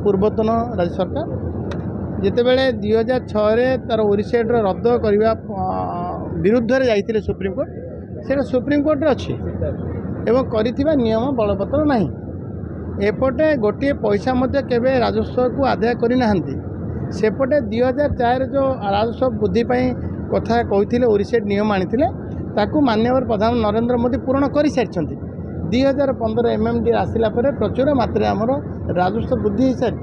पूर्वतन राज्य सरकार जितेबले 2006 तार ओरिसेट्र रद्द करने विरुद्ध जाइए सुप्रीमकोर्ट से सुप्रीमकोर्ट अच्छी एवं कर नियम बलपत्र ना एपटे गोटे पैसा केवे राजस्व को आदाय करना सेपटे 2004 जो राजस्व वृद्धि कथा कहते ओरिसेट नियम आनी ताकू माननीय प्रधान नरेंद्र मोदी पूरण कर सारी 2015 MMD आसला प्रचुर मात्रा आमर राजस्व वृद्धि हो सारी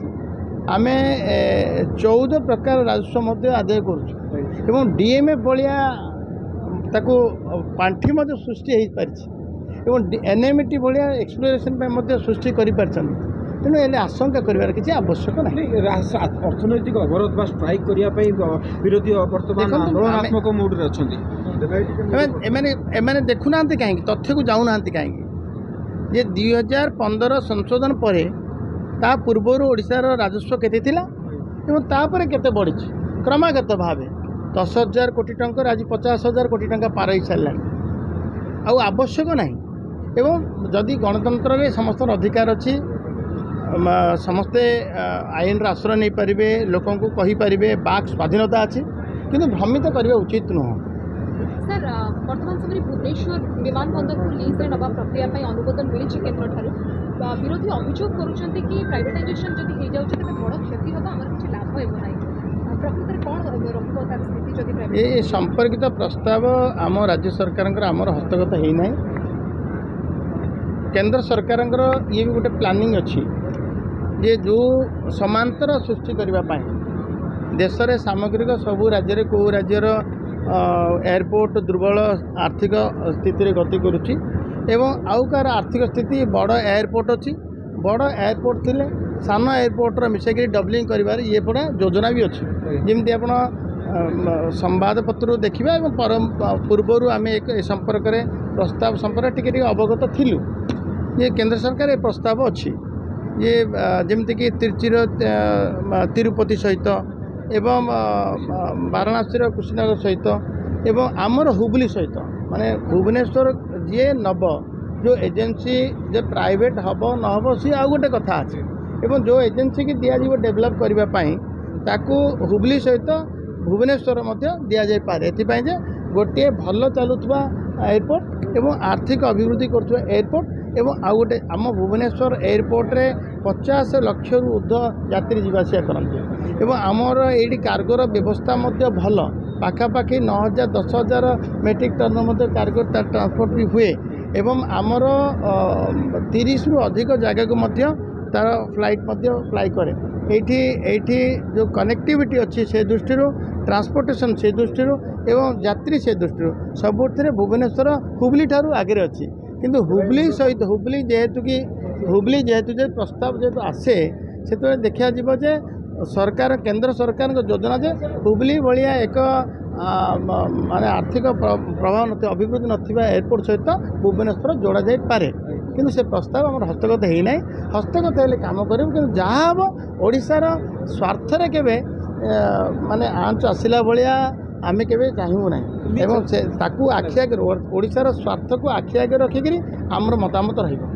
आम 14 प्रकार राजस्व आदाय करूँ डीएमएफ भाया ताकू पांठि सृष्टि हो पारी एनएमटी भाया एक्सप्लोरेशन सृष्टि कर तेणु ये आशंका कर किसी आवश्यक ना अर्थनैतिक अवरोध बा स्ट्राइक करने विरोधी बर्तमान आंदोलनात्मक मूड रे एमाने देखुना कहीं तथ्य को जाऊना कहीं जे 2015 संशोधन पर ता पूर्वर ओडिशार राजस्व केते थिला एवं तापर केते बढ़ी क्रमागत भाव 10,000 कोटी टंका आज 50,000 कोटी टंका पार हो सारा आउ आवश्यक ना एवं जदि गणतंत्र में समस्त अधिकार अच्छी समस्ते आईन आश्रय नहीं पारे लोक कहींपारे बाक स्वाधीनता अच्छी किंतु भ्रमित करने उचित नुह सर वर्तमान समय भुवनेश्वर विमानबंदर को लीज नवा प्रक्रिया अनुमोदन मिली केन्द्र विरोधी अभियोग करुँच कि प्राइवेटाइजेशन जब हो जाए बड़ क्षति हम आम किसी लाभ होना प्रकृत कौन तार स्थिति ये संपर्कित प्रस्ताव आम राज्य सरकार आमर हस्तगत होना केंद्र सरकार ये भी गोटे प्लानिंग अच्छी ये जो समांतर सृष्टि करने देश में सामग्रिक सबू राज्य कौ राज्यर एयरपोर्ट दुर्बल आर्थिक स्थिति गति करुच्ची एवं आउ कार आर्थिक स्थिति बड़ एयरपोर्ट अच्छी बड़ एयरपोर्ट थिले सान एयरपोर्टर मिसेक डबलिंग कर ये पड़ा योजना भी अच्छी जमी आप संवादपत्र देखा पूर्वर आम एक संपर्क में प्रस्ताव संपर्क टी अवगत थिलु ये केंद्र सरकार ये प्रस्ताव अच्छी ये जमती कि तिरचिर तिरुपति सहित एवं वाराणसी कुशीनगर सहित एवं आमर हुबली सहित माने भुवनेश्वर जी नब जो एजेंसी जो प्राइवेट हम न हम सी आउ गोटे कथा अच्छे एवं जो एजेंसी की दिज्व डेभलप करने ताकू हुबली सहित भुवनेश्वर दि जापे ये गोटे भल चलुवा एयरपोर्ट एवं आर्थिक अभिवृद्धि कर एयरपोर्ट एवं आउ गोटे आम भुवनेश्वर एयरपोर्ट रे 50 लाख रु ऊर्ध्व यात्री जावासिया करते एवं आमर ये कार्गोर व्यवस्था भल पाखापाखि 9,000 10,000 मेट्रिक टन कार्गो ट्रांसपोर्ट भी हुए एवं आमर 30 रु अधिक जगह को तार फ्लाइट फ्लाई करे एठी जो कनेक्टिविटी अच्छी से दृष्टि ट्रांसपोर्टेशन से दृष्टि एवं यात्री से दृष्टि सबुठ भुवनेश्वर हुबली ठारू आगे अच्छी किंतु हुबली सहित हुबली जेहेतु जे प्रस्ताव जेहेतु आसे से देखा जे सरकार केंद्र सरकार योजना जे हुबली भाया एक माने आर्थिक प्रभाव अभिवृद्धि नथिबा एयरपोर्ट सहित भुवनेश्वर जोड़ा जाई पारे किंतु से प्रस्ताव आम हस्तगत होना हस्तगत हेल्ले कम कर जहाँ हम ओडिशार स्वार्थरे केवे माने आंच आसला भाया आम के चाहबू ना एवं से आखि आगे ओडिशार स्वार्थ को आखि आगे रखिक आमर मतामत रही।